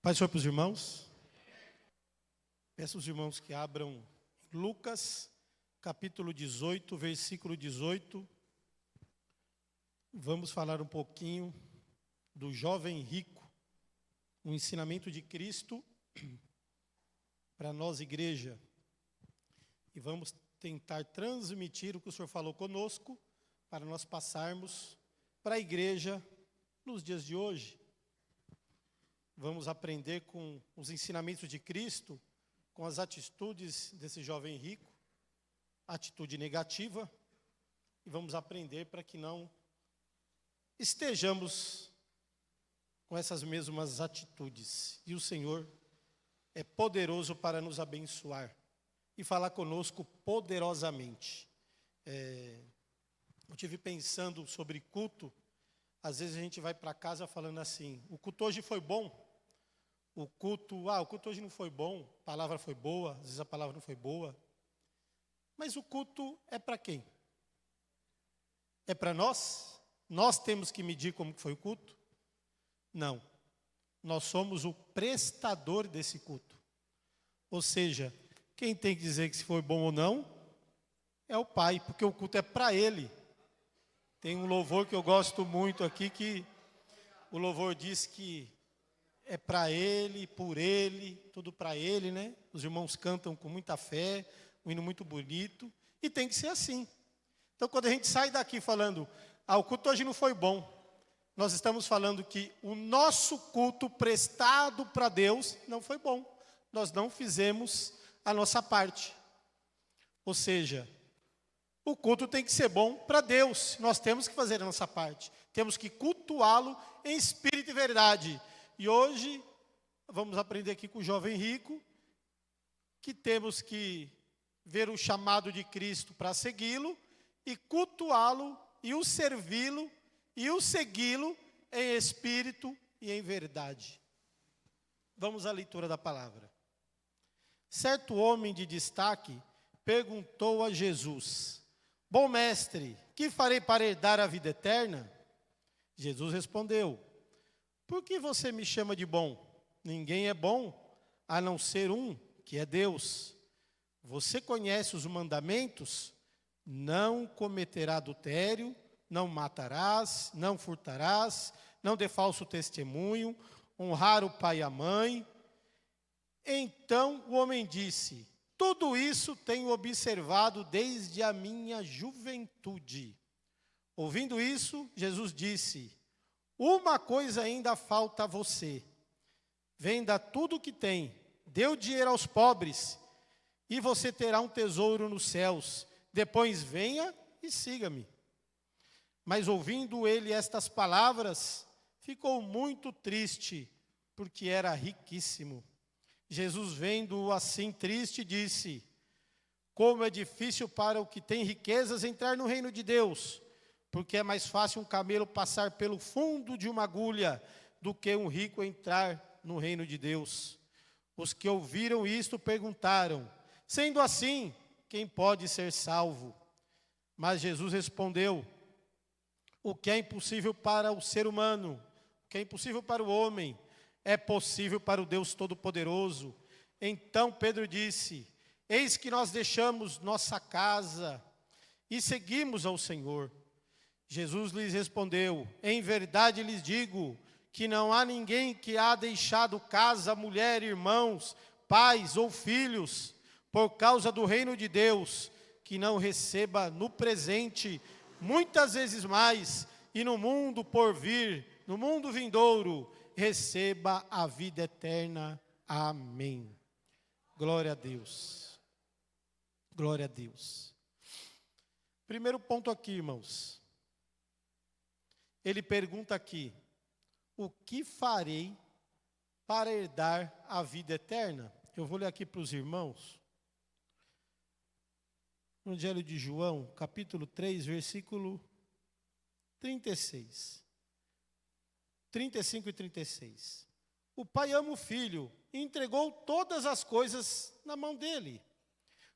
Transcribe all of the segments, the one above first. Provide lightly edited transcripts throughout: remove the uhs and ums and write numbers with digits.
Paz Senhor para os irmãos. Peço aos irmãos que abram Lucas, capítulo 18, versículo 18. Vamos falar um pouquinho do jovem rico, um ensinamento de Cristo para nós, igreja. E vamos tentar transmitir o que o Senhor falou conosco, para nós passarmos para a igreja nos dias de hoje. Vamos aprender com os ensinamentos de Cristo, com as atitudes desse jovem rico, atitude negativa, e vamos aprender para que não estejamos com essas mesmas atitudes. E o Senhor é poderoso para nos abençoar e falar conosco poderosamente. Eu estive pensando sobre culto. Às vezes a gente vai para casa falando assim: o culto hoje foi bom. O culto hoje não foi bom, a palavra foi boa, às vezes a palavra não foi boa. Mas o culto é para quem? É para nós? Nós temos que medir como que foi o culto? Não. Nós somos o prestador desse culto. Ou seja, quem tem que dizer que se foi bom ou não é o Pai, porque o culto é para Ele. Tem um louvor que eu gosto muito aqui, que o louvor diz que é para Ele, por Ele, tudo para Ele, né? Os irmãos cantam com muita fé, um hino muito bonito, e tem que ser assim. Então, quando a gente sai daqui falando, o culto hoje não foi bom, nós estamos falando que o nosso culto prestado para Deus não foi bom. Nós não fizemos a nossa parte. Ou seja, o culto tem que ser bom para Deus. Nós temos que fazer a nossa parte. Temos que cultuá-lo em espírito e verdade. E hoje, vamos aprender aqui com o jovem rico, que temos que ver o chamado de Cristo para segui-lo, e cultuá-lo, e o servi-lo, e o segui-lo em espírito e em verdade. Vamos à leitura da palavra. Certo homem de destaque perguntou a Jesus: bom mestre, que farei para herdar a vida eterna? Jesus respondeu: por que você me chama de bom? Ninguém é bom, a não ser um, que é Deus. Você conhece os mandamentos? Não cometerá adultério, não matarás, não furtarás, não dê falso testemunho, honrar o pai e a mãe. Então o homem disse: tudo isso tenho observado desde a minha juventude. Ouvindo isso, Jesus disse: uma coisa ainda falta a você. Venda tudo o que tem, dê o dinheiro aos pobres, e você terá um tesouro nos céus. Depois venha e siga-me. Mas ouvindo ele estas palavras, ficou muito triste, porque era riquíssimo. Jesus, vendo-o assim triste, disse: como é difícil para o que tem riquezas entrar no reino de Deus. Porque é mais fácil um camelo passar pelo fundo de uma agulha do que um rico entrar no reino de Deus. Os que ouviram isto perguntaram: sendo assim, quem pode ser salvo? Mas Jesus respondeu: o que é impossível para o ser humano, o que é impossível para o homem, é possível para o Deus Todo-Poderoso. Então Pedro disse: eis que nós deixamos nossa casa e seguimos ao Senhor. Jesus lhes respondeu: em verdade lhes digo que não há ninguém que há deixado casa, mulher, irmãos, pais ou filhos, por causa do reino de Deus, que não receba no presente muitas vezes mais, e no mundo por vir, no mundo vindouro, receba a vida eterna. Amém. Glória a Deus. Glória a Deus. Primeiro ponto aqui, irmãos. Ele pergunta aqui: o que farei para herdar a vida eterna? Eu vou ler aqui para os irmãos. No Evangelho de João, capítulo 3, versículo 36. 35 e 36. O Pai ama o Filho e entregou todas as coisas na mão dele.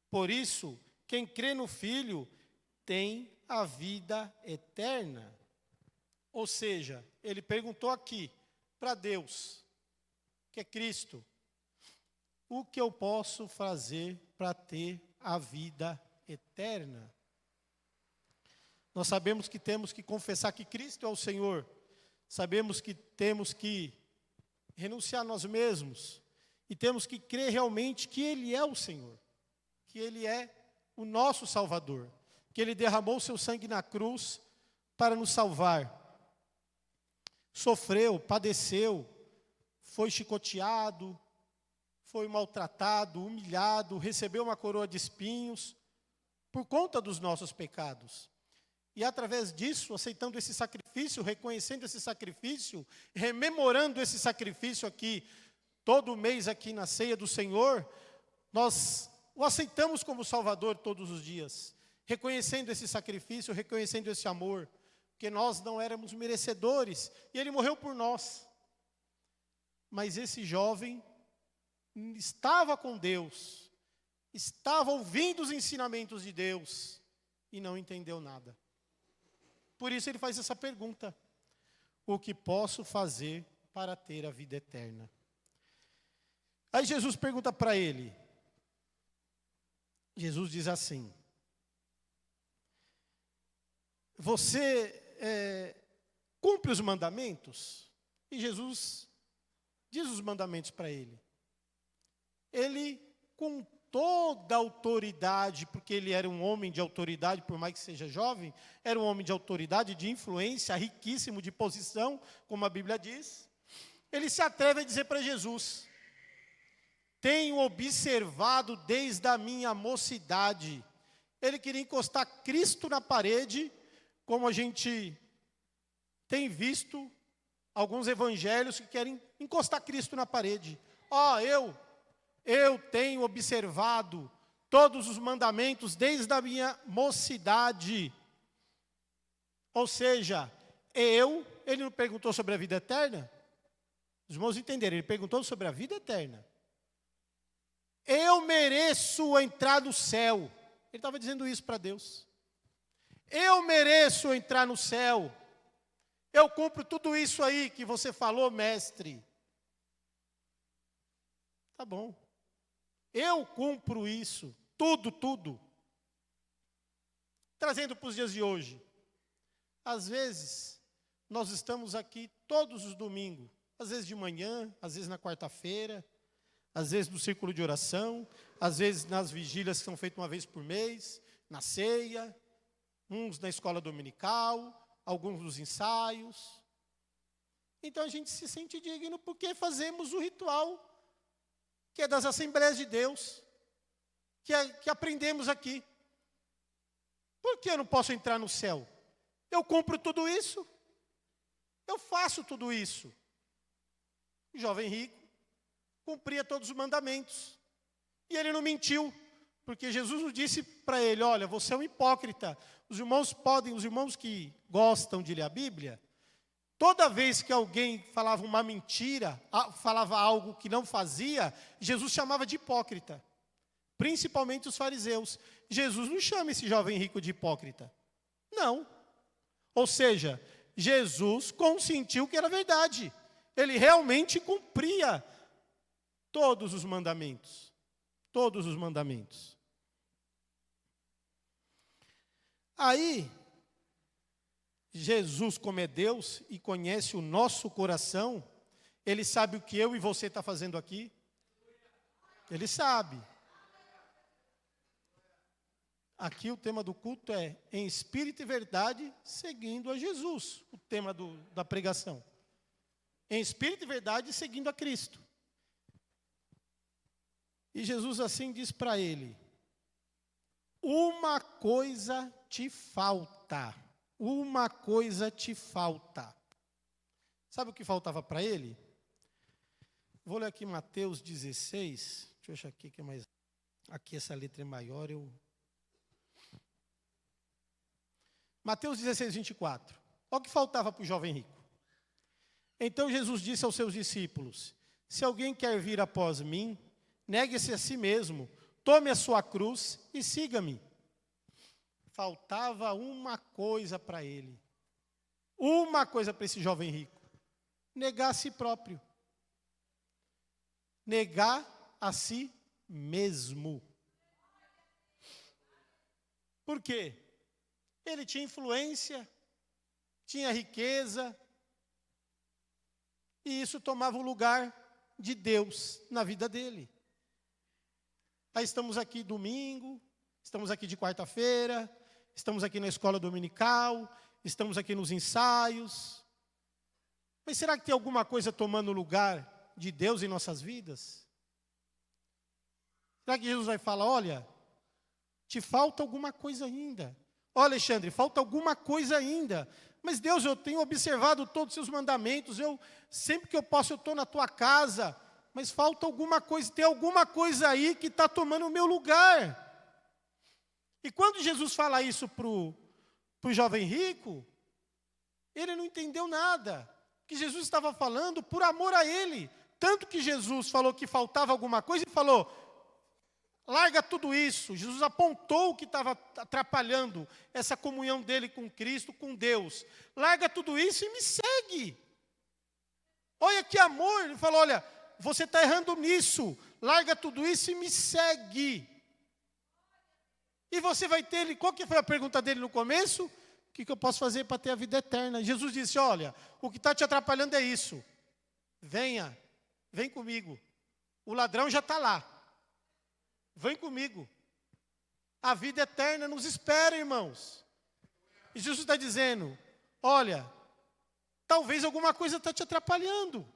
Por isso, quem crê no Filho tem a vida eterna. Ou seja, ele perguntou aqui para Deus: que é Cristo. O que eu posso fazer para ter a vida eterna? Nós sabemos que temos que confessar que Cristo é o Senhor. Sabemos que temos que renunciar a nós mesmos. E temos que crer realmente que Ele é o Senhor. Que Ele é o nosso Salvador. Que Ele derramou o seu sangue na cruz para nos salvar. Sofreu, padeceu, foi chicoteado, foi maltratado, humilhado, recebeu uma coroa de espinhos por conta dos nossos pecados. E através disso, aceitando esse sacrifício, reconhecendo esse sacrifício, rememorando esse sacrifício aqui, todo mês aqui na ceia do Senhor, nós o aceitamos como Salvador todos os dias, reconhecendo esse sacrifício, reconhecendo esse amor, porque nós não éramos merecedores, e Ele morreu por nós. Mas esse jovem estava com Deus, estava ouvindo os ensinamentos de Deus, e não entendeu nada. Por isso ele faz essa pergunta: o que posso fazer para ter a vida eterna? Aí Jesus pergunta para ele, Jesus diz assim: você cumpre os mandamentos? E Jesus diz os mandamentos para ele. Ele, com toda a autoridade, porque ele era um homem de autoridade, por mais que seja jovem, era um homem de autoridade, de influência, riquíssimo de posição, como a Bíblia diz, ele se atreve a dizer para Jesus: tenho observado desde a minha mocidade. Ele queria encostar Cristo na parede, como a gente tem visto alguns evangelhos que querem encostar Cristo na parede. Eu tenho observado todos os mandamentos desde a minha mocidade. Ou seja, ele não perguntou sobre a vida eterna? Os irmãos entenderam, ele perguntou sobre a vida eterna. Eu mereço entrar no céu. Ele estava dizendo isso para Deus. Eu mereço entrar no céu. Eu cumpro tudo isso aí que você falou, mestre. Tá bom. Eu cumpro isso, tudo. Trazendo para os dias de hoje. Às vezes, nós estamos aqui todos os domingos. Às vezes de manhã, às vezes na quarta-feira, às vezes no círculo de oração, às vezes nas vigílias que são feitas uma vez por mês, na ceia, uns na escola dominical, alguns nos ensaios. Então a gente se sente digno porque fazemos o ritual que é das Assembleias de Deus, que aprendemos aqui. Por que eu não posso entrar no céu? Eu cumpro tudo isso, eu faço tudo isso. O jovem rico cumpria todos os mandamentos, e ele não mentiu, porque Jesus nos disse para ele: olha, você é um hipócrita. Os irmãos que gostam de ler a Bíblia, toda vez que alguém falava uma mentira, falava algo que não fazia, Jesus chamava de hipócrita. Principalmente os fariseus. Jesus não chama esse jovem rico de hipócrita. Não. Ou seja, Jesus consentiu que era verdade. Ele realmente cumpria todos os mandamentos. Todos os mandamentos. Aí, Jesus, como é Deus e conhece o nosso coração, Ele sabe o que eu e você está fazendo aqui. Ele sabe. Aqui o tema do culto é em espírito e verdade, seguindo a Jesus. O tema da pregação. Em espírito e verdade, seguindo a Cristo. E Jesus assim diz para ele: uma coisa te falta. Uma coisa te falta. Sabe o que faltava para ele? Vou ler aqui Mateus 16. Deixa eu achar aqui que é mais. Aqui essa letra é maior. Mateus 16, 24. Olha o que faltava para o jovem rico. Então Jesus disse aos seus discípulos: se alguém quer vir após mim, negue-se a si mesmo, tome a sua cruz e siga-me. Faltava uma coisa para ele. Uma coisa para esse jovem rico: negar a si próprio. negar a si mesmo. Por quê? Ele tinha influência, tinha riqueza, e isso tomava o lugar de Deus na vida dele. Aí estamos aqui domingo, estamos aqui de quarta-feira, estamos aqui na escola dominical, estamos aqui nos ensaios. Mas será que tem alguma coisa tomando o lugar de Deus em nossas vidas? Será que Jesus vai falar, olha, te falta alguma coisa ainda? Ó, Alexandre, falta alguma coisa ainda. Mas Deus, eu tenho observado todos os seus mandamentos, sempre que eu posso eu estou na tua casa, mas falta alguma coisa, tem alguma coisa aí que está tomando o meu lugar. E quando Jesus fala isso para o jovem rico, ele não entendeu nada, que Jesus estava falando por amor a ele. Tanto que Jesus falou que faltava alguma coisa e falou, larga tudo isso. Jesus apontou o que estava atrapalhando essa comunhão dele com Cristo, com Deus. Larga tudo isso e me segue. Olha que amor. Ele falou, olha, você está errando nisso. Larga tudo isso e me segue. E você vai ter, qual que foi a pergunta dele no começo? O que eu posso fazer para ter a vida eterna? Jesus disse, olha, o que está te atrapalhando é isso. Venha, vem comigo. O ladrão já está lá. Vem comigo. A vida eterna nos espera, irmãos. E Jesus está dizendo, olha, talvez alguma coisa está te atrapalhando.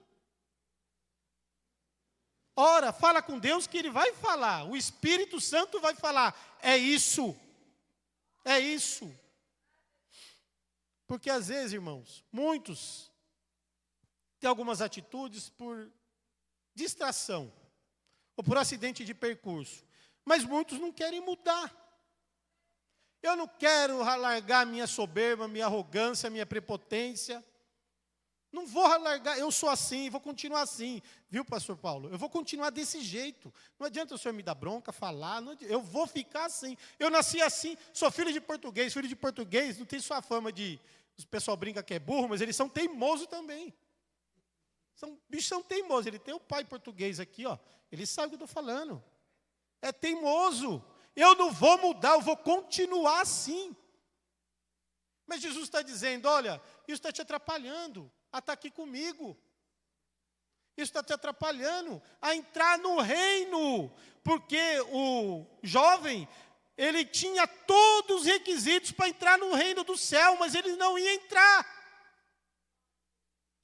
Ora, fala com Deus que Ele vai falar. O Espírito Santo vai falar. É isso. É isso. Porque às vezes, irmãos, muitos têm algumas atitudes por distração ou por acidente de percurso. Mas muitos não querem mudar. Eu não quero largar minha soberba, minha arrogância, minha prepotência. Não vou largar, eu sou assim, vou continuar assim. Viu, pastor Paulo? Eu vou continuar desse jeito. Não adianta o senhor me dar bronca, falar, eu vou ficar assim. Eu nasci assim, sou filho de português não tem sua fama de... O pessoal brinca que é burro, mas eles são teimosos também. Bichos são teimosos. Ele tem o pai português aqui, ó. Ele sabe o que eu estou falando. É teimoso. Eu não vou mudar, eu vou continuar assim. Mas Jesus está dizendo, olha, isso está te atrapalhando a estar aqui comigo. Isso está te atrapalhando a entrar no reino. Porque o jovem, ele tinha todos os requisitos para entrar no reino do céu, mas ele não ia entrar.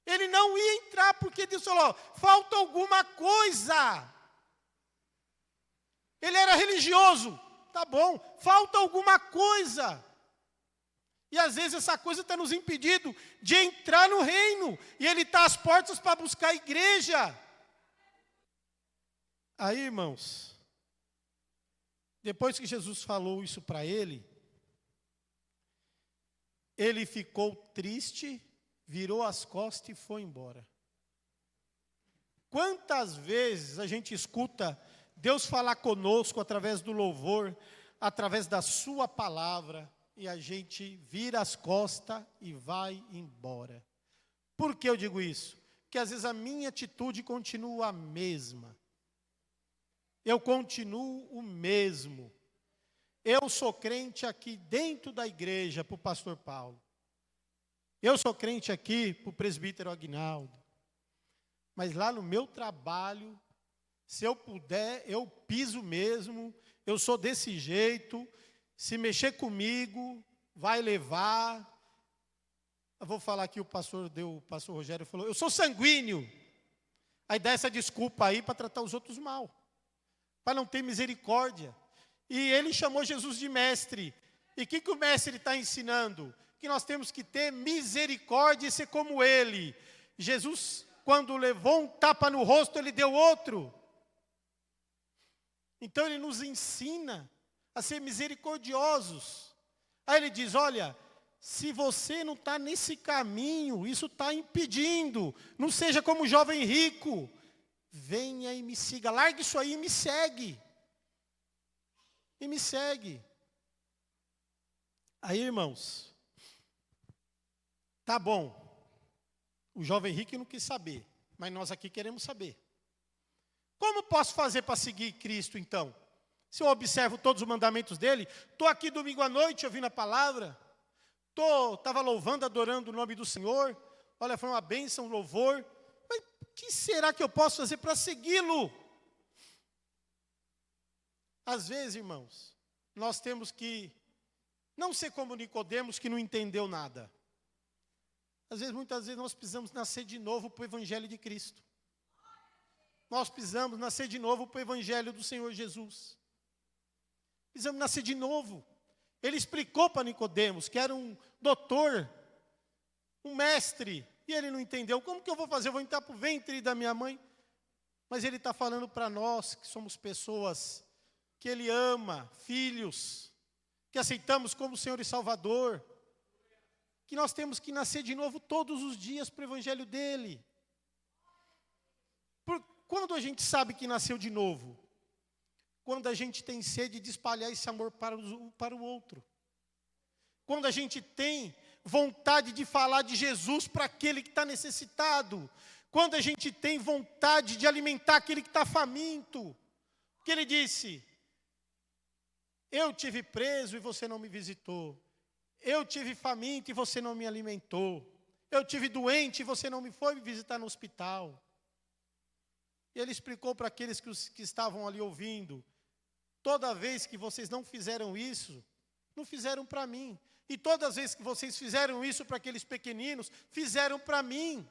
Ele não ia entrar porque Deus falou, falta alguma coisa. Ele era religioso, tá bom, falta alguma coisa. E às vezes essa coisa está nos impedindo de entrar no reino. E Ele está às portas para buscar a igreja. Aí, irmãos, depois que Jesus falou isso para ele, ele ficou triste, virou as costas e foi embora. Quantas vezes a gente escuta Deus falar conosco através do louvor, através da sua palavra, e a gente vira as costas e vai embora. Por que eu digo isso? Porque às vezes a minha atitude continua a mesma. Eu continuo o mesmo. Eu sou crente aqui dentro da igreja para o pastor Paulo. Eu sou crente aqui para o presbítero Aguinaldo. Mas lá no meu trabalho, se eu puder, eu piso mesmo. Eu sou desse jeito. Se mexer comigo, vai levar. Eu vou falar aqui, o pastor Rogério falou, eu sou sanguíneo. Aí dá essa desculpa aí para tratar os outros mal. Para não ter misericórdia. E ele chamou Jesus de mestre. E o que o mestre está ensinando? Que nós temos que ter misericórdia e ser como ele. Jesus, quando levou um tapa no rosto, ele deu outro. Então ele nos ensina a ser misericordiosos. Aí ele diz, olha, se você não está nesse caminho, isso está impedindo. Não seja como o jovem rico. Venha e me siga. Largue isso aí e me segue. E me segue. Aí, irmãos, tá bom. O jovem rico não quis saber, mas nós aqui queremos saber. Como posso fazer para seguir Cristo, então? Se eu observo todos os mandamentos dele, estou aqui domingo à noite ouvindo a palavra, estava louvando, adorando o nome do Senhor, olha, foi uma bênção, um louvor, mas o que será que eu posso fazer para segui-lo? Às vezes, irmãos, nós temos que não ser como Nicodemos, que não entendeu nada. Às vezes, muitas vezes, nós precisamos nascer de novo para o Evangelho de Cristo. Nós precisamos nascer de novo para o Evangelho do Senhor Jesus. Precisamos nascer de novo. Ele explicou para Nicodemos, que era um doutor, um mestre, e ele não entendeu. Como que eu vou fazer? Eu vou entrar para o ventre da minha mãe? Mas ele está falando para nós, que somos pessoas que ele ama, filhos, que aceitamos como Senhor e Salvador, que nós temos que nascer de novo todos os dias para o Evangelho dele. Quando a gente sabe que nasceu de novo? Quando a gente tem sede de espalhar esse amor para o outro. Quando a gente tem vontade de falar de Jesus para aquele que está necessitado. Quando a gente tem vontade de alimentar aquele que está faminto. Porque ele disse: eu tive preso e você não me visitou. Eu tive faminto e você não me alimentou. Eu tive doente e você não me foi me visitar no hospital. E ele explicou para aqueles que estavam ali ouvindo: toda vez que vocês não fizeram isso, não fizeram para mim. E todas as vezes que vocês fizeram isso para aqueles pequeninos, fizeram para mim.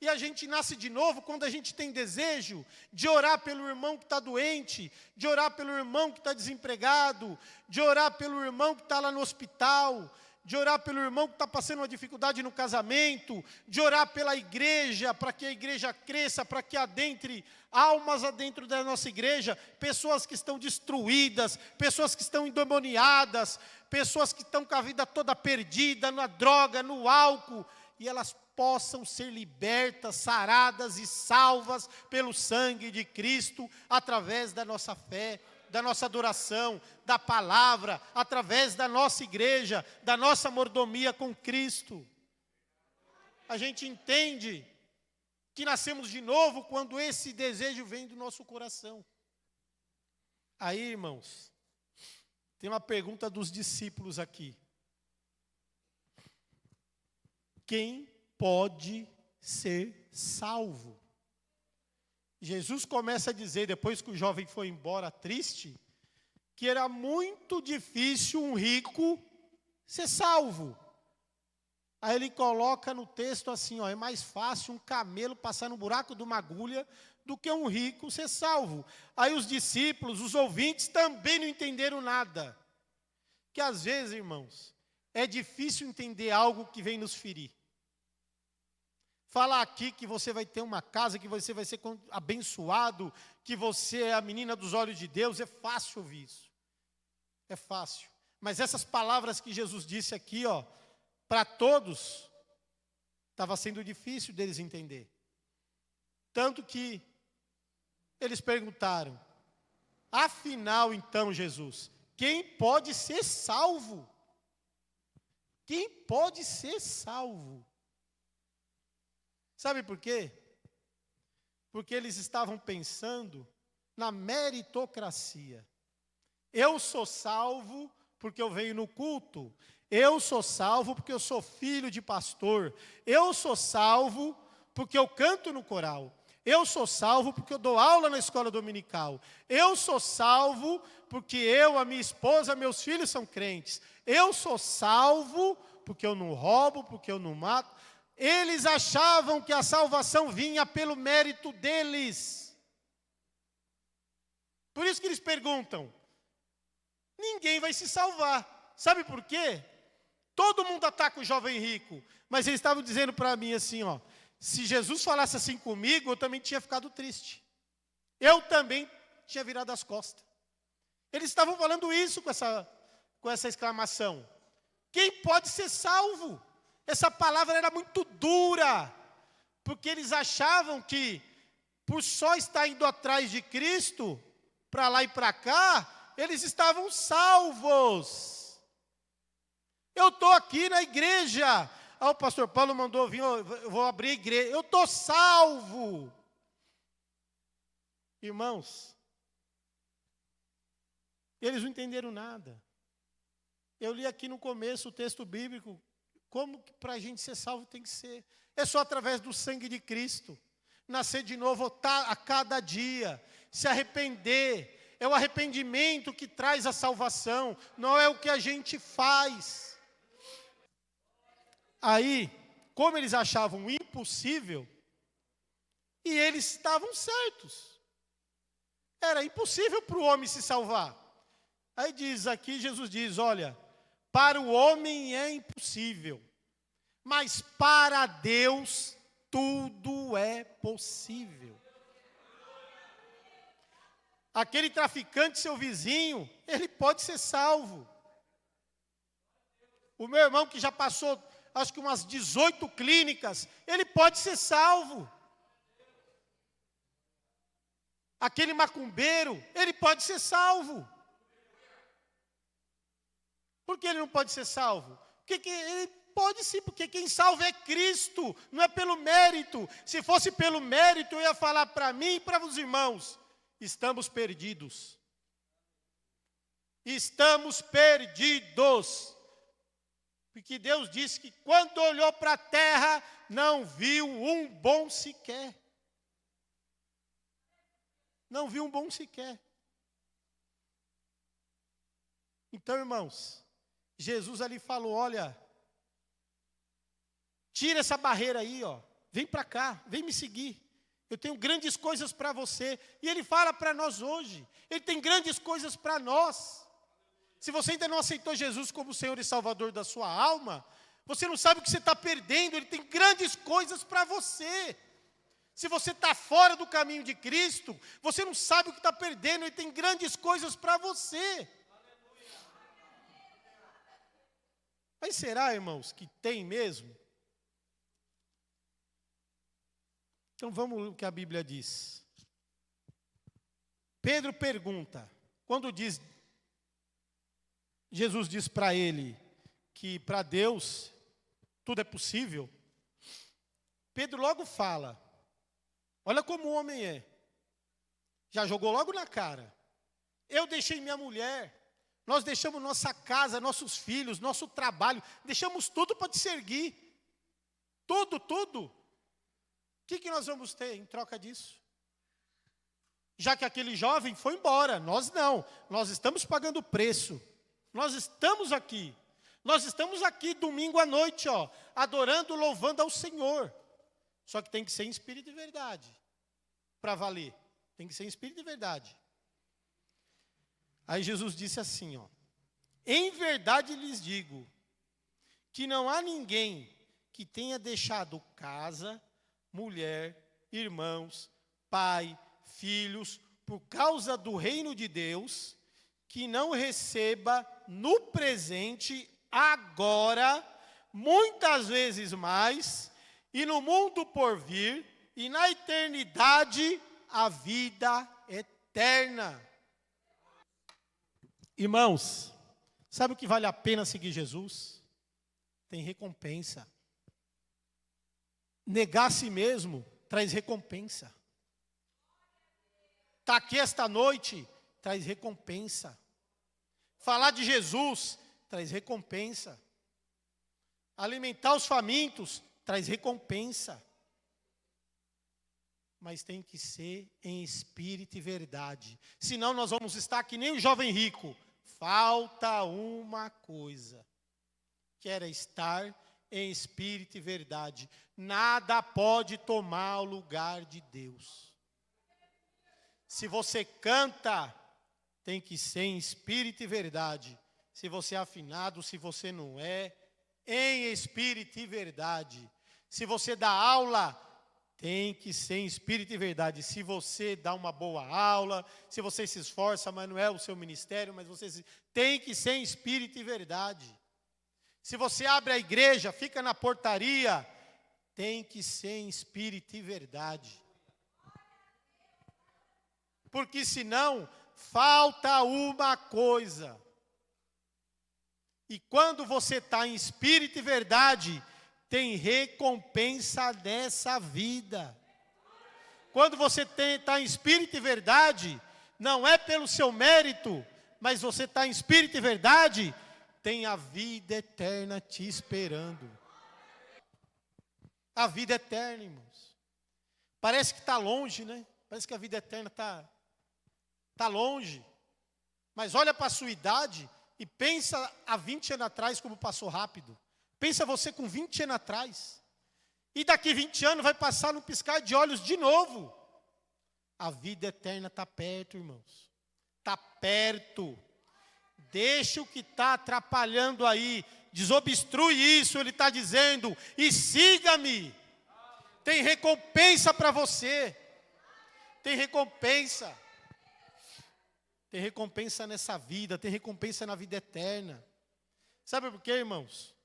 E a gente nasce de novo quando a gente tem desejo de orar pelo irmão que está doente, de orar pelo irmão que está desempregado, de orar pelo irmão que está lá no hospital, de orar pelo irmão que está passando uma dificuldade no casamento, de orar pela igreja, para que a igreja cresça, para que adentre almas adentro da nossa igreja, pessoas que estão destruídas, pessoas que estão endemoniadas, pessoas que estão com a vida toda perdida, na droga, no álcool, e elas possam ser libertas, saradas e salvas pelo sangue de Cristo, através da nossa fé, da nossa adoração, da palavra, através da nossa igreja, da nossa mordomia com Cristo. A gente entende que nascemos de novo quando esse desejo vem do nosso coração. Aí, irmãos, tem uma pergunta dos discípulos aqui. Quem pode ser salvo? Jesus começa a dizer, depois que o jovem foi embora triste, que era muito difícil um rico ser salvo. Aí ele coloca no texto assim, é mais fácil um camelo passar no buraco de uma agulha do que um rico ser salvo. Aí os discípulos, os ouvintes também não entenderam nada. Que às vezes, irmãos, é difícil entender algo que vem nos ferir. Falar aqui que você vai ter uma casa, que você vai ser abençoado, que você é a menina dos olhos de Deus, é fácil ouvir isso. É fácil. Mas essas palavras que Jesus disse aqui, para todos, estava sendo difícil deles entender. Tanto que eles perguntaram: afinal, então, Jesus, quem pode ser salvo? Quem pode ser salvo? Sabe por quê? Porque eles estavam pensando na meritocracia. Eu sou salvo porque eu venho no culto. Eu sou salvo porque eu sou filho de pastor. Eu sou salvo porque eu canto no coral. Eu sou salvo porque eu dou aula na escola dominical. Eu sou salvo porque eu, a minha esposa, meus filhos são crentes. Eu sou salvo porque eu não roubo, porque eu não mato. Eles achavam que a salvação vinha pelo mérito deles. Por isso que eles perguntam: ninguém vai se salvar. Sabe por quê? Todo mundo ataca o jovem rico, mas eles estavam dizendo para mim assim, se Jesus falasse assim comigo, eu também tinha ficado triste. Eu também tinha virado as costas. Eles estavam falando isso com essa exclamação. Quem pode ser salvo? Essa palavra era muito dura, porque eles achavam que, por só estar indo atrás de Cristo, para lá e para cá, eles estavam salvos. Eu estou aqui na igreja. O pastor Paulo mandou vir, eu vou abrir a igreja. Eu estou salvo. Irmãos, eles não entenderam nada. Eu li aqui no começo o texto bíblico, como que para a gente ser salvo tem que ser. É só através do sangue de Cristo. Nascer de novo a cada dia, se arrepender. É o arrependimento que traz a salvação, não é o que a gente faz. Aí, como eles achavam impossível, e eles estavam certos. Era impossível para o homem se salvar. Aí diz aqui, Jesus diz, olha, para o homem é impossível, mas para Deus tudo é possível. Aquele traficante, seu vizinho, ele pode ser salvo. O meu irmão que já passou, acho que umas 18 clínicas, ele pode ser salvo. Aquele macumbeiro, ele pode ser salvo. Por que ele não pode ser salvo? Porque ele pode sim, porque quem salva é Cristo, não é pelo mérito. Se fosse pelo mérito, eu ia falar para mim e para os irmãos, estamos perdidos. Estamos perdidos. Porque Deus disse que quando olhou para a terra, não viu um bom sequer. Não viu um bom sequer. Então, irmãos, Jesus ali falou, olha, tira essa barreira aí, ó, vem para cá, vem me seguir. Eu tenho grandes coisas para você. E Ele fala para nós hoje, Ele tem grandes coisas para nós. Se você ainda não aceitou Jesus como Senhor e Salvador da sua alma, você não sabe o que você está perdendo. Ele tem grandes coisas para você. Se você está fora do caminho de Cristo, você não sabe o que está perdendo. Ele tem grandes coisas para você. Mas será, irmãos, que tem mesmo? Então vamos ler o que a Bíblia diz. Pedro pergunta, quando Jesus diz para ele que para Deus tudo é possível, Pedro logo fala, olha como o homem é. Já jogou logo na cara. Eu deixei minha mulher, nós deixamos nossa casa, nossos filhos, nosso trabalho, deixamos tudo para te seguir. Tudo. O que nós vamos ter em troca disso? Já que aquele jovem foi embora, nós não. Nós estamos pagando o preço. Nós estamos aqui. Nós estamos aqui domingo à noite, ó, adorando, louvando ao Senhor. Só que tem que ser em espírito e verdade. Para valer. Tem que ser em espírito e verdade. Aí Jesus disse assim, ó, em verdade lhes digo, que não há ninguém que tenha deixado casa, mulher, irmãos, pai, filhos, por causa do reino de Deus, que não receba no presente, agora, muitas vezes mais, e no mundo por vir, e na eternidade, a vida eterna. Irmãos, sabe o que vale a pena seguir Jesus? Tem recompensa. Negar a si mesmo traz recompensa. Estar aqui esta noite traz recompensa. Falar de Jesus traz recompensa. Alimentar os famintos traz recompensa. Mas tem que ser em espírito e verdade. Senão nós vamos estar que nem o jovem rico. Falta uma coisa, que era estar em espírito e verdade. Nada pode tomar o lugar de Deus. Se você canta, tem que ser em espírito e verdade. Se você é afinado, se você não é, em espírito e verdade. Se você dá aula, tem que ser em espírito e verdade. Se você dá uma boa aula, se você se esforça, mas não é o seu ministério, mas você tem que ser em espírito e verdade. Se você abre a igreja, fica na portaria, tem que ser em espírito e verdade. Porque senão, falta uma coisa. E quando você está em espírito e verdade, tem recompensa dessa vida. Quando você está em espírito e verdade, não é pelo seu mérito, mas você está em espírito e verdade, tem a vida eterna te esperando. A vida eterna, irmãos. Parece que está longe, né? Parece que a vida eterna está longe. Mas olha para a sua idade e pensa há 20 anos atrás como passou rápido. Pensa você com 20 anos atrás. E daqui 20 anos vai passar num piscar de olhos de novo. A vida eterna está perto, irmãos. Está perto. Deixa o que está atrapalhando aí. Desobstrui isso, ele está dizendo. E siga-me. Tem recompensa para você. Tem recompensa. Tem recompensa nessa vida. Tem recompensa na vida eterna. Sabe por quê, irmãos?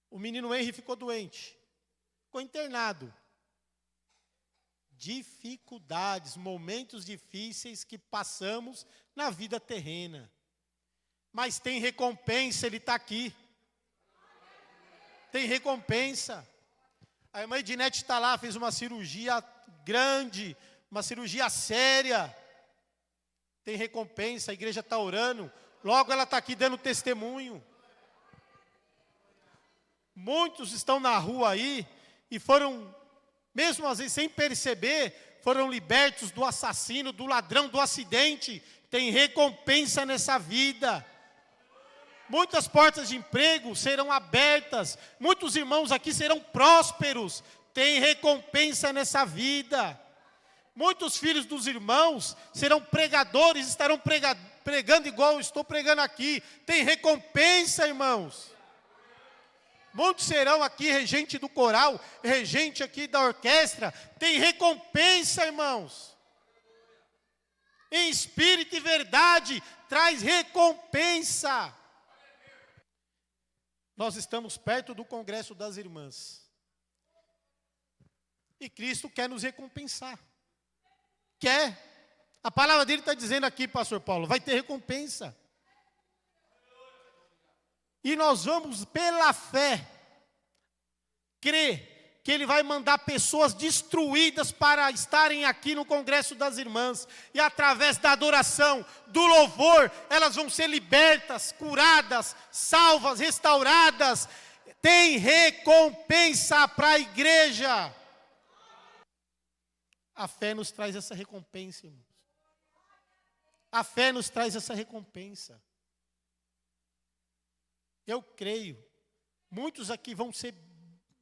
O menino Henry ficou doente. Ficou internado. Dificuldades, momentos difíceis que passamos na vida terrena. Mas tem recompensa, ele está aqui. Tem recompensa. A irmã Edinete está lá, fez uma cirurgia grande, uma cirurgia séria. Tem recompensa, a igreja está orando. Logo ela está aqui dando testemunho. Muitos estão na rua aí e foram, mesmo às vezes sem perceber, foram libertos do assassino, do ladrão, do acidente. Tem recompensa nessa vida. Muitas portas de emprego serão abertas. Muitos irmãos aqui serão prósperos. Tem recompensa nessa vida. Muitos filhos dos irmãos serão pregadores, estarão pregando igual eu estou pregando aqui. Tem recompensa, irmãos. Muitos serão aqui regente do coral, regente aqui da orquestra. Tem recompensa, irmãos. Em espírito e verdade, traz recompensa. Nós estamos perto do congresso das irmãs. E Cristo quer nos recompensar. Quer. A palavra dele está dizendo aqui, pastor Paulo, vai ter recompensa. E nós vamos, pela fé, crer que ele vai mandar pessoas destruídas para estarem aqui no congresso das irmãs. E através da adoração, do louvor, elas vão ser libertas, curadas, salvas, restauradas. Tem recompensa para a igreja. A fé nos traz essa recompensa, irmãos. A fé nos traz essa recompensa. Eu creio, muitos aqui vão ser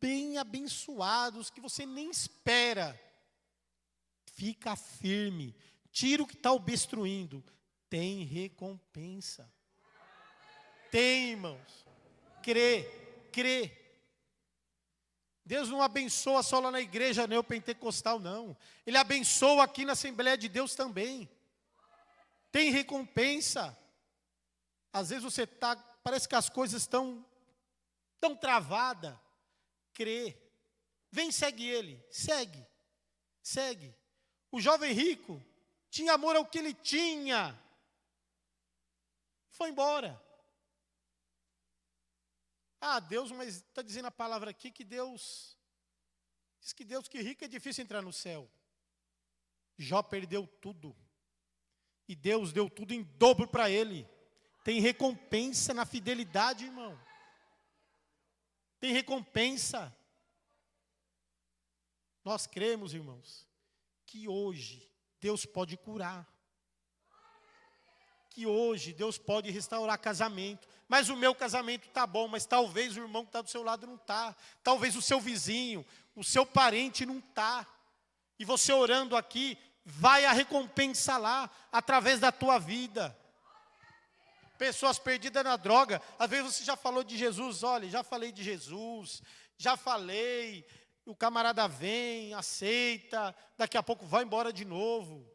bem abençoados, que você nem espera. Fica firme, tira o que está obstruindo. Tem recompensa. Tem, irmãos. Crê. Deus não abençoa só lá na igreja neopentecostal, não. Ele abençoa aqui na Assembleia de Deus também. Tem recompensa. Às vezes você está, parece que as coisas estão tão travadas. Crê. Vem, segue ele. Segue. O jovem rico tinha amor ao que ele tinha. Foi embora. Deus, mas está dizendo a palavra aqui que Deus, diz que Deus, que rico é difícil entrar no céu. Jó perdeu tudo. E Deus deu tudo em dobro para ele. Tem recompensa na fidelidade, irmão. Tem recompensa. Nós cremos, irmãos, que hoje Deus pode curar. Que hoje Deus pode restaurar casamento. Mas o meu casamento está bom, mas talvez o irmão que está do seu lado não está. Talvez o seu vizinho, o seu parente não está. E você orando aqui, vai a recompensa lá, através da tua vida. Pessoas perdidas na droga, às vezes você já falou de Jesus, olha, já falei de Jesus, o camarada vem, aceita, daqui a pouco vai embora de novo.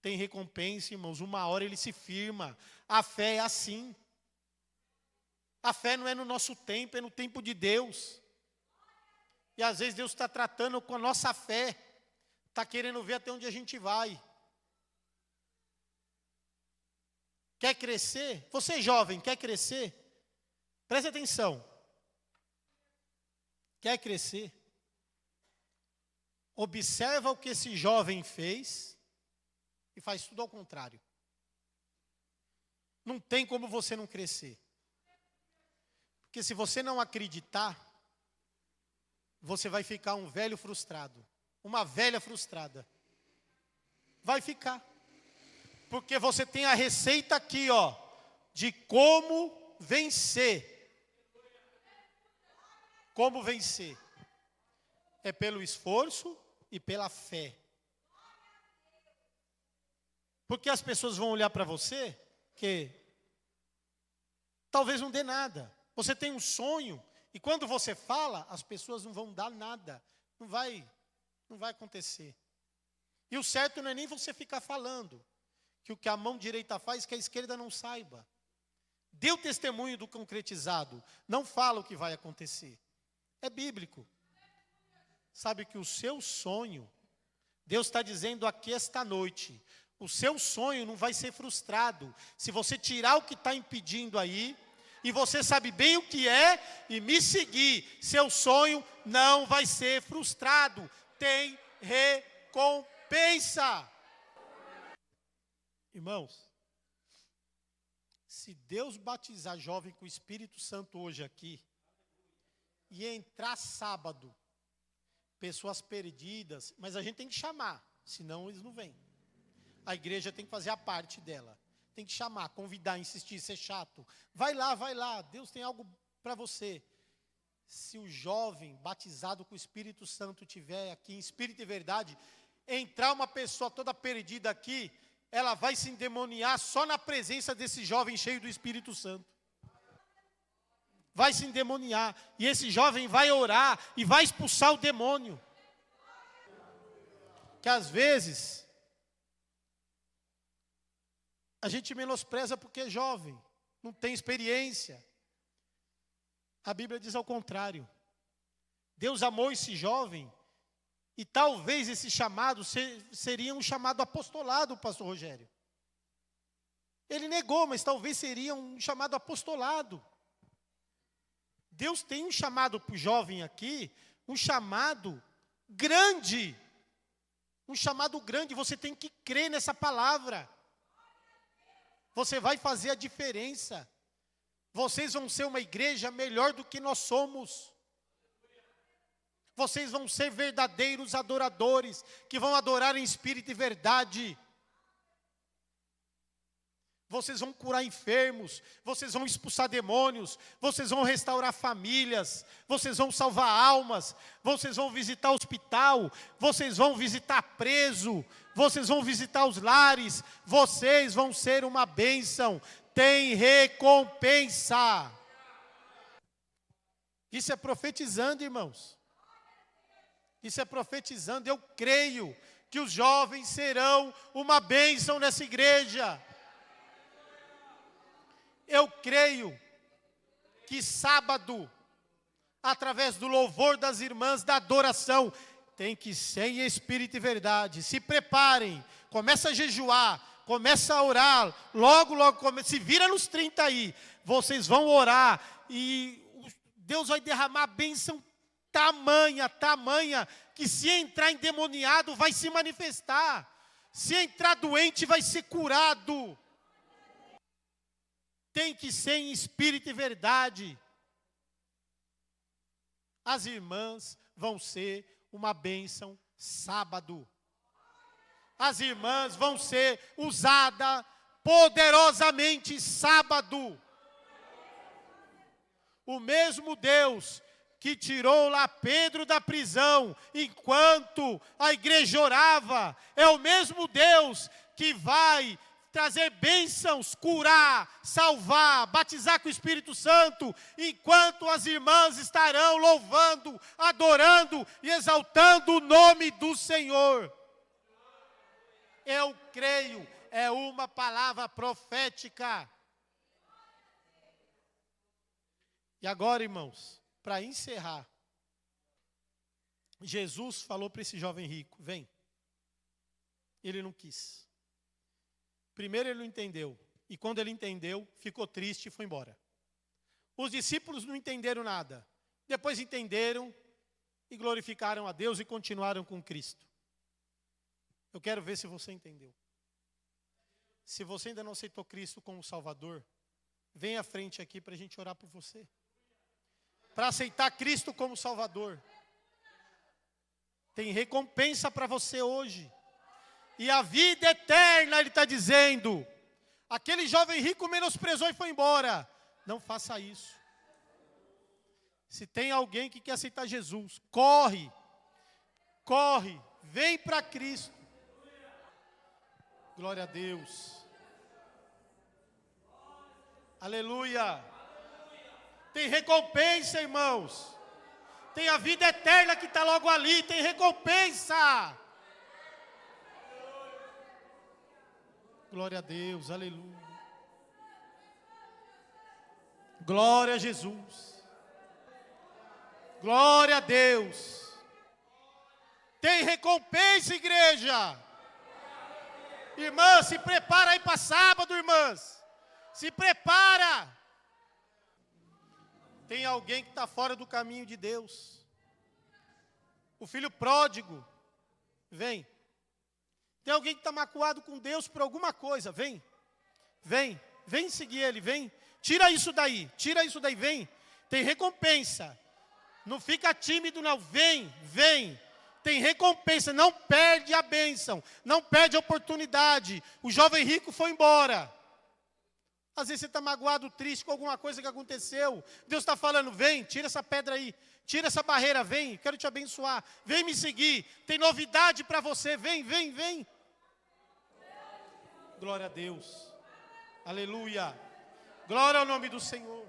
Tem recompensa, irmãos, uma hora ele se firma. A fé é assim. A fé não é no nosso tempo, é no tempo de Deus. E às vezes Deus está tratando com a nossa fé. Está querendo ver até onde a gente vai. Quer crescer? Você jovem, quer crescer? Preste atenção. Quer crescer? observa o que esse jovem fez e faz tudo ao contrário. Não tem como você não crescer. Porque se você não acreditar, você vai ficar um velho frustrado, uma velha frustrada. Vai ficar. Porque você tem a receita aqui, ó, de como vencer. Como vencer? É pelo esforço e pela fé. Porque as pessoas vão olhar para você que talvez não dê nada. Você tem um sonho e quando você fala, as pessoas não vão dar nada. Não vai acontecer. E o certo não é nem você ficar falando que o que a mão direita faz, que a esquerda não saiba. Dê o testemunho do concretizado. Não fala o que vai acontecer. É bíblico. Sabe que o seu sonho, Deus está dizendo aqui esta noite, o seu sonho não vai ser frustrado. Se você tirar o que está impedindo aí, e você sabe bem o que é, e me seguir, seu sonho não vai ser frustrado. Tem recompensa. Irmãos, se Deus batizar jovem com o Espírito Santo hoje aqui, e entrar sábado, pessoas perdidas, mas a gente tem que chamar, senão eles não vêm. A igreja tem que fazer a parte dela. Tem que chamar, convidar, insistir, ser chato. Vai lá, Deus tem algo para você. Se o jovem batizado com o Espírito Santo tiver aqui em espírito e verdade, entrar uma pessoa toda perdida aqui, ela vai se endemoniar só na presença desse jovem cheio do Espírito Santo. Vai se endemoniar. E esse jovem vai orar e vai expulsar o demônio. Que às vezes a gente menospreza porque é jovem, não tem experiência. A Bíblia diz ao contrário. Deus amou esse jovem e talvez esse chamado seria um chamado apostolado, pastor Rogério. Ele negou, mas talvez seria um chamado apostolado. Deus tem um chamado para o jovem aqui, um chamado grande. Um chamado grande, você tem que crer nessa palavra. Você vai fazer a diferença. Vocês vão ser uma igreja melhor do que nós somos. Vocês vão ser verdadeiros adoradores, que vão adorar em espírito e verdade. Vocês vão curar enfermos, vocês vão expulsar demônios, vocês vão restaurar famílias, vocês vão salvar almas, vocês vão visitar hospital, vocês vão visitar preso, vocês vão visitar os lares, vocês vão ser uma bênção, tem recompensa. Isso é profetizando, irmãos. Isso é profetizando, eu creio que os jovens serão uma bênção nessa igreja. Eu creio que sábado, através do louvor das irmãs, da adoração, tem que ser em espírito e verdade. Se preparem, começa a jejuar, começa a orar, logo, se vira nos 30 aí, vocês vão orar e Deus vai derramar a bênção tamanha, que se entrar endemoniado vai se manifestar, se entrar doente vai ser curado. Tem que ser em espírito e verdade. As irmãs vão ser uma bênção sábado. As irmãs vão ser usadas poderosamente sábado. O mesmo Deus que tirou lá Pedro da prisão, enquanto a igreja orava, é o mesmo Deus que vai trazer bênçãos, curar, salvar, batizar com o Espírito Santo, enquanto as irmãs estarão louvando, adorando e exaltando o nome do Senhor. Eu creio, é uma palavra profética. E agora, irmãos, para encerrar, Jesus falou para esse jovem rico, vem. Ele não quis. Primeiro ele não entendeu, e quando ele entendeu, ficou triste e foi embora. Os discípulos não entenderam nada. Depois entenderam e glorificaram a Deus e continuaram com Cristo. Eu quero ver se você entendeu. Se você ainda não aceitou Cristo como Salvador, vem à frente aqui para a gente orar por você. Para aceitar Cristo como Salvador. Tem recompensa para você hoje. E a vida eterna, Ele está dizendo. Aquele jovem rico menosprezou e foi embora. Não faça isso. Se tem alguém que quer aceitar Jesus, corre, vem para Cristo. Glória a Deus. Aleluia. Tem recompensa, irmãos. Tem a vida eterna que está logo ali, tem recompensa. Glória a Deus, aleluia. Glória a Jesus. Glória a Deus. Tem recompensa, igreja. Irmãs, se prepara aí para sábado, irmãs. Se prepara. Tem alguém que está fora do caminho de Deus. O filho pródigo. Vem. Tem alguém que está magoado com Deus por alguma coisa. Vem. Vem seguir ele, vem. Tira isso daí, vem. Tem recompensa. Não fica tímido não, vem. Tem recompensa, não perde a bênção, não perde a oportunidade. O jovem rico foi embora. Às vezes você está magoado, triste com alguma coisa que aconteceu. Deus está falando, vem, tira essa pedra aí, tira essa barreira, vem, quero te abençoar. Vem me seguir, tem novidade para você, vem. Glória a Deus, aleluia, glória ao nome do Senhor.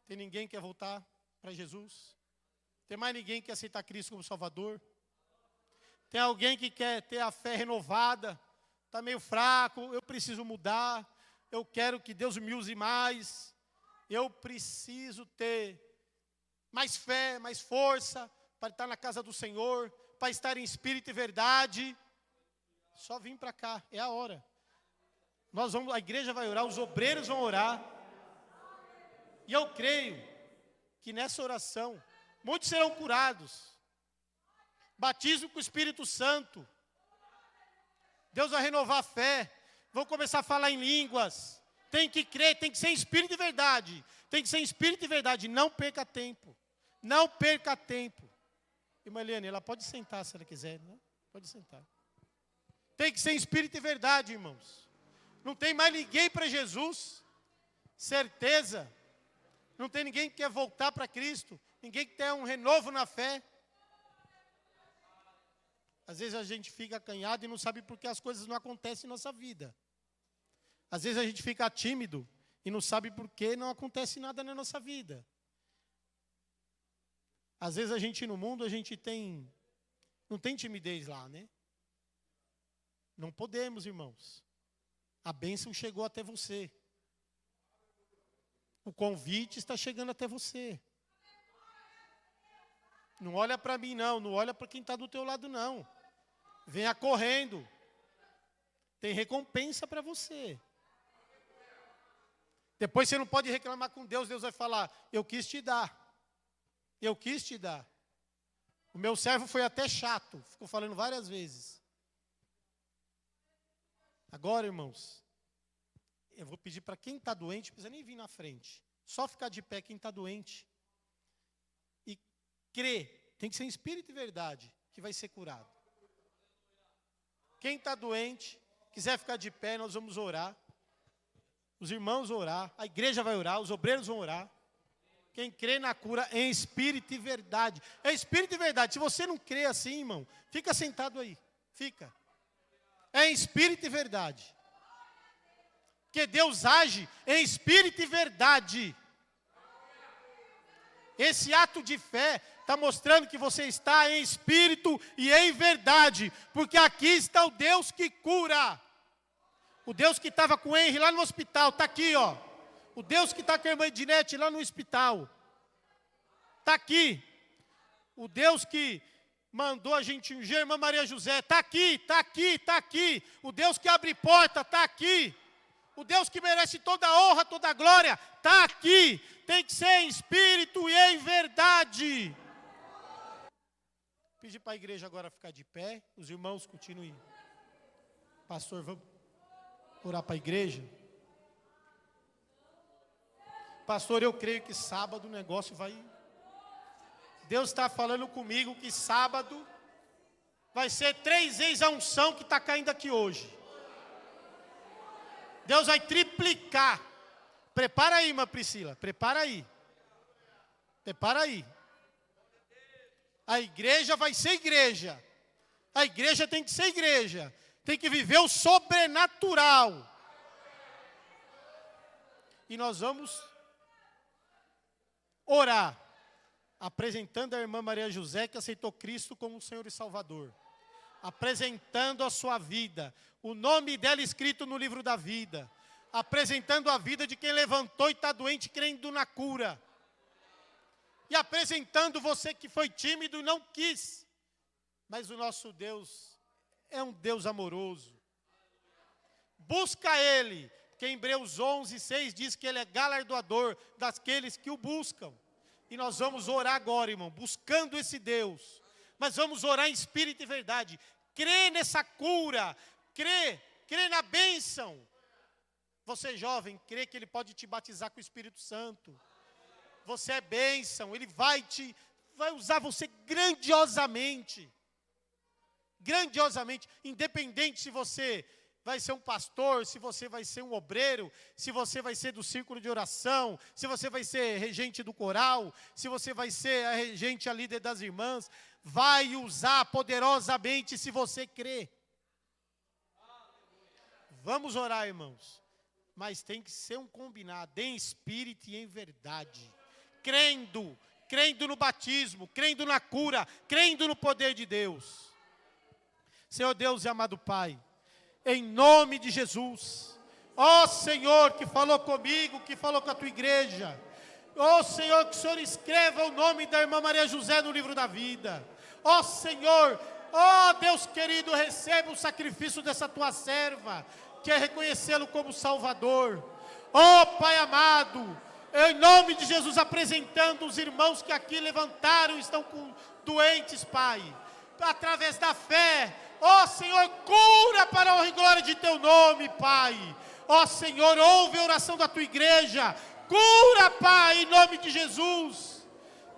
Tem ninguém que quer voltar para Jesus? Tem mais ninguém que quer aceitar Cristo como Salvador? Tem alguém que quer ter a fé renovada? Está meio fraco, eu preciso mudar. Eu quero que Deus me use mais. Eu preciso ter mais fé, mais força para estar na casa do Senhor, para estar em espírito e verdade. Só vim para cá, é a hora. A igreja vai orar, os obreiros vão orar. E eu creio que nessa oração muitos serão curados. Batismo com o Espírito Santo. Deus vai renovar a fé. Vão começar a falar em línguas. Tem que crer, tem que ser em espírito e verdade. Tem que ser em espírito e verdade. Não perca tempo. Não perca tempo. Irmã Eliane, ela pode sentar se ela quiser, né? Pode sentar. Tem que ser em espírito e verdade, irmãos. Não tem mais ninguém para Jesus. Certeza. Não tem ninguém que quer voltar para Cristo. Ninguém que tem um renovo na fé. Às vezes a gente fica acanhado e não sabe por que as coisas não acontecem em nossa vida. Às vezes a gente fica tímido e não sabe por que não acontece nada na nossa vida. Às vezes a gente no mundo, não tem timidez lá, né? Não podemos, irmãos. A bênção chegou até você. O convite está chegando até você. Não olha para mim não olha para quem está do teu lado não. Venha correndo. Tem recompensa para você. Depois você não pode reclamar com Deus, Deus vai falar, eu quis te dar. O meu servo foi até chato, ficou falando várias vezes. Agora, irmãos, eu vou pedir para quem está doente, não precisa nem vir na frente. Só ficar de pé quem está doente. E crer, tem que ser em espírito e verdade, que vai ser curado. Quem está doente, quiser ficar de pé, nós vamos orar. Os irmãos vão orar, a igreja vai orar, os obreiros vão orar. Quem crê na cura é em espírito e verdade. É espírito e verdade. Se você não crê assim, irmão, fica sentado aí. Fica. É em espírito e verdade. Porque Deus age em espírito e verdade. Esse ato de fé está mostrando que você está em espírito e em verdade. Porque aqui está o Deus que cura. O Deus que estava com o Henry lá no hospital, está aqui, ó. O Deus que está com a irmã Edinete lá no hospital, está aqui. O Deus que mandou a gente ungir a irmã Maria José, está aqui. O Deus que abre porta, está aqui. O Deus que merece toda a honra, toda a glória, está aqui. Tem que ser em espírito e em verdade. Pedir para a igreja agora ficar de pé. Os irmãos continuem. Pastor, vamos orar para a igreja? Pastor, eu creio que sábado o negócio vai... Deus está falando comigo que sábado vai ser 3 vezes a unção que está caindo aqui hoje. Deus vai triplicar. Prepara aí, irmã Priscila, prepara aí. Prepara aí. A igreja vai ser igreja. A igreja tem que ser igreja. Tem que viver o sobrenatural. E nós vamos orar, apresentando a irmã Maria José, que aceitou Cristo como Senhor e Salvador. Apresentando a sua vida, o nome dela escrito no livro da vida. Apresentando a vida de quem levantou e está doente, crendo na cura. E apresentando você que foi tímido e não quis. Mas o nosso Deus é um Deus amoroso. Busca Ele, que em Hebreus 11:6 diz que Ele é galardoador daqueles que o buscam. E nós vamos orar agora, irmão, buscando esse Deus. Mas vamos orar em espírito e verdade. Crê nessa cura, crê na bênção. Você jovem, crê que Ele pode te batizar com o Espírito Santo. Você é bênção, Ele vai usar você grandiosamente. Grandiosamente, independente se você vai ser um pastor, se você vai ser um obreiro, se você vai ser do círculo de oração, se você vai ser regente do coral, se você vai ser a regente, a líder das irmãs, vai usar poderosamente se você crê. Vamos orar, irmãos, mas tem que ser um combinado, em espírito e em verdade, crendo no batismo, crendo na cura, crendo no poder de Deus. Senhor Deus e amado Pai, em nome de Jesus, ó Senhor que falou comigo, que falou com a tua igreja, ó Senhor, que o Senhor escreva o nome da irmã Maria José no livro da vida, ó Senhor, ó Deus querido, receba o sacrifício dessa tua serva, que é reconhecê-lo como Salvador, ó Pai amado, em nome de Jesus, apresentando os irmãos que aqui levantaram, estão doentes, Pai, através da fé, ó Senhor, cura para a honra e glória de teu nome, Pai. Ó Senhor, ouve a oração da tua igreja. Cura, Pai, em nome de Jesus.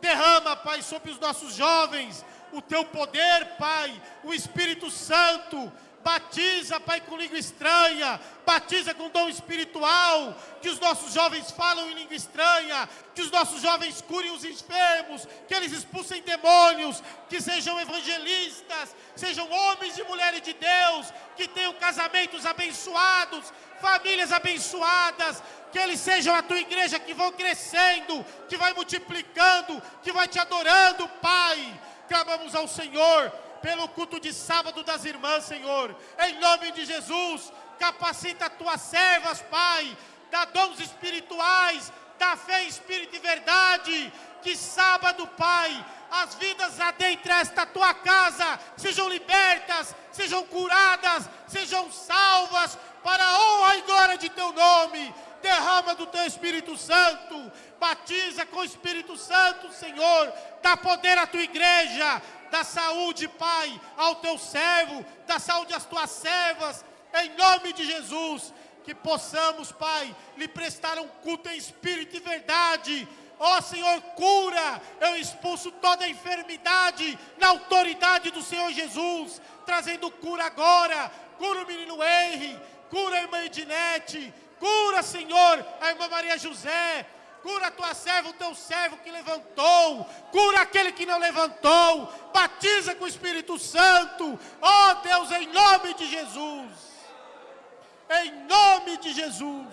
Derrama, Pai, sobre os nossos jovens o teu poder, Pai, o Espírito Santo. Batiza, Pai, com língua estranha, batiza com dom espiritual, que os nossos jovens falam em língua estranha, que os nossos jovens curem os enfermos, que eles expulsem demônios, que sejam evangelistas, sejam homens e mulheres de Deus, que tenham casamentos abençoados, famílias abençoadas, que eles sejam a tua igreja que vão crescendo, que vai multiplicando, que vai te adorando, Pai. Clamamos ao Senhor pelo culto de sábado das irmãs, Senhor, em nome de Jesus, capacita tuas servas, Pai, dá dons espirituais, dá fé em espírito e verdade, que sábado, Pai, as vidas adentro esta tua casa sejam libertas, sejam curadas, sejam salvas, para a honra e glória de teu nome. Derrama do teu Espírito Santo, batiza com o Espírito Santo, Senhor, dá poder à tua igreja, dá saúde, Pai, ao teu servo, dá saúde às tuas servas, em nome de Jesus, que possamos, Pai, lhe prestar um culto em espírito e verdade. Ó Senhor, cura, eu expulso toda enfermidade na autoridade do Senhor Jesus, trazendo cura agora, cura o menino Henry, cura a irmã Edinete, cura, Senhor, a irmã Maria José, cura a tua serva, o teu servo que levantou, cura aquele que não levantou, batiza com o Espírito Santo, ó Deus, em nome de Jesus, em nome de Jesus.